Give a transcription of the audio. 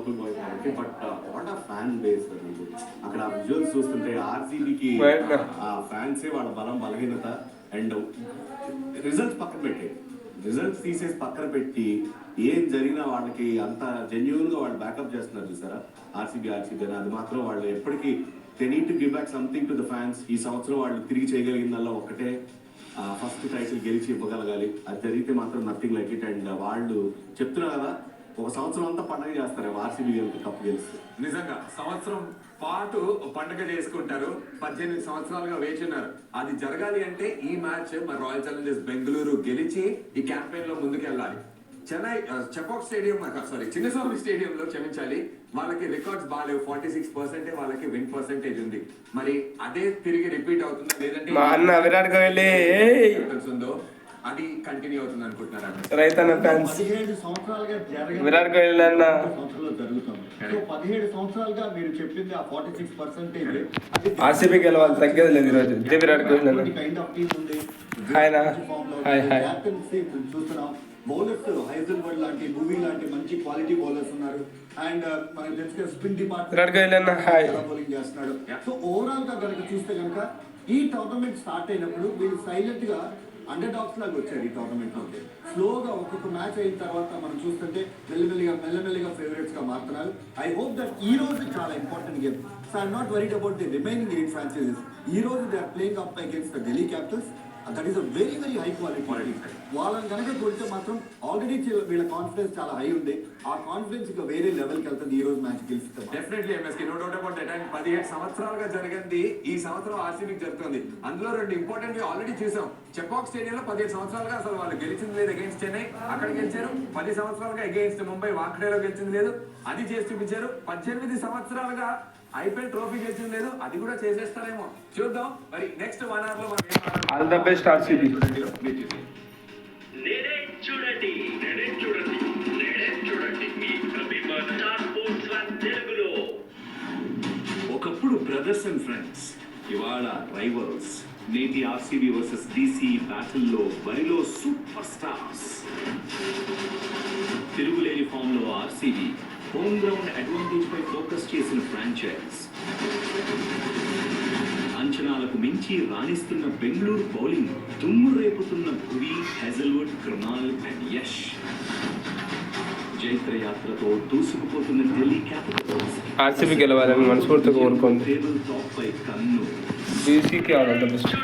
Local boy కాబట్టి but what ఆ fan base అక్కడ విజువల్స్ చూస్తుంటే ఆర్సీబీకి ఆ ఫ్యాన్సే వాళ్ళ బలం బలహీనత. అండ్ రిజల్ట్స్ పక్కన పెట్టి రిజల్ట్స్ తీసేసి పక్కన పెట్టి ఏం జరిగినా వాళ్ళకి అంత జెన్యూన్ గా వాళ్ళు బ్యాకప్ చేస్తున్నారు చూసారా ఆర్సీబీ అని. అది మాత్రం వాళ్ళు ఎప్పటికీ they need to give back something to the fans. ఈ సంవత్సరం వాళ్ళు తిరిగి చేయగలిగిందల్లా ఒకటే ఫస్ట్ టైటిల్ గెలిచి ఇవ్వగలగాలి. అది జరిగితే మాత్రం నథింగ్ లైక్ ఇట్. అండ్ వాళ్ళు చెప్తున్నారు కదా ఒక సంవత్సరం అంతా పండుగ చేస్తారు ఆర్సీబీ కప్పు గెలిస్తే. నిజంగా సంవత్సరం పాటు పండుగ చేసుకుంటారు. 18 సంవత్సరాలుగా వేచున్నారు. అది జరగాలి అంటే ఈ మ్యాచ్ మరి రాయల్ ఛాలెంజర్స్ బెంగళూరు గెలిచి ఈ క్యాంపెయిన్ లో ముందుకెళ్ళాలి. చెన్నై చెపాక్ స్టేడియం చిన్నస్వామి స్టేడియంలో క్షమించాలి, వాళ్ళకి రికార్డ్స్ బాగాలేవు. 46% వాళ్ళకి విన్ పర్సెంటేజ్ ఉంది. మరి అదే తిరిగి రిపీట్ అవుతుందా లేదంటే విరాట్ కోహ్లీ ఉందో అది కంటిన్యూ అవుతుంది అనుకుంటున్నారా? రైతన్న ఫ్యాన్స్ 17 సంవత్సరాలుగా విరాట్ కోహ్లీ అన్న సంవత్సరాలు జరుగుతుంది. సో 17 సంవత్సరాలుగా మీరు చెప్పింది ఆ 46% ఆర్సీబీ గెలవాలి, తగ్గేది లేదు ఈరోజు. ఇదే విరాట్ కోహ్లీ అన్న కైండ్ ఆఫ్ టీమ్ ఉంది. హాయ్ కెప్టెన్సీ చూస్తున్నాం. బౌలర్స్ హైజల్బర్గ్ లాంటి మూవీ లాంటి మంచి క్వాలిటీ బౌలర్స్ ఉన్నారు. అండ్ మనకు తెలిసిన స్పిన్ డిపార్ట్మెంట్ బౌలింగ్ చేస్తున్నాడు. సో ఓవరాల్ గా కనుక చూస్తే కనుక ఈ టోర్నమెంట్ స్టార్ట్ అయినప్పుడు వీళ్ళు సైలెంట్ గా అండర్ డాగ్స్ లాగా వచ్చారు ఈ టోర్నమెంట్ లో. స్లోగా ఒక్కొక్క మ్యాచ్ అయిన తర్వాత మనం చూస్తుంటే మెల్లమెల్లిగా ఫేవరెట్స్ గా మారుతున్నారు. ఐ హోప్ దట్ ఈ రోజు చాలా important game. So I'm not worried about the remaining 8 franchises. ఈ రోజు they are playing up against the Delhi Capitals. That is a very high quality. వాళ్ళని కనుక కొడితే మాత్రం ఆల్రెడీ వీళ్ళ కాన్ఫిడెన్స్ చాలా హై ఉంది. ఆ కాన్ఫిడెన్స్ ఇంకా వేరే లెవెల్కి వెళ్తుంది ఈ రోజు మ్యాచ్ గెలిస్తే. డెఫినెట్లీ ఎంఎస్కి no doubt about that. And 17 సంవత్సరాలుగా జరిగింది ఈ సంవత్సరం ఆర్సీబీకి జరుగుతుంది. అందులో 2 ఇంపార్టెంట్ ఆల్రెడీ చూసాం. చెపాక్ స్టేడియంలో 17 సంవత్సరాలుగా అసలు వాళ్ళు గెలిచింది లేదు అగేన్స్ట్ చెన్నై, అక్కడ గెలిచారు. 10 సంవత్సరాలుగా అగేన్స్ట్ ముంబై వాంఖడేలో గెలిచింది లేదు, అది చేసి చూపించారు. 18 సంవత్సరాలుగా ఐపీఎల్ ట్రోఫీ గెలిచింది లేదు, అది కూడా చేసేస్తారేమో చూద్దాం. మరి నెక్స్ట్ 1 hour లో మనం ఆల్ ద బెస్ట్ ఆర్సీబీ. ఒకప్పుడు బ్రదర్స్ అండ్ ఫ్రెండ్స్, ఇవాళ రైవల్స్. నేటి ఆర్సీబీ వర్సెస్ డీసీ బ్యాటిల్లో బరిలో సూపర్ స్టార్స్. తిరుగులేని ఫామ్ లో ఆర్సీబీ హోమ్ గ్రౌండ్ అడ్వాంటేజ్ పై ఫోకస్ చేసిన ఫ్రాంచైజ్. అంచనాలకు మించి రాణిస్తున్న బెంగళూరు బౌలింగ్, దుమ్ము రేపుతున్న భువి, హెజల్వుడ్, కృణాల్ అండ్ యష్. జైత్రయాత్రతో దూసుకుపోతున్న ఢిల్లీ క్యాపిటల్స్. ఆర్సీబీ గెలవాలని మనస్ఫూర్తిగా కోరుకోండి. టేబుల్ టాప్ పై కన్ను. డీసీకి ఆల్ ద బెస్ట్.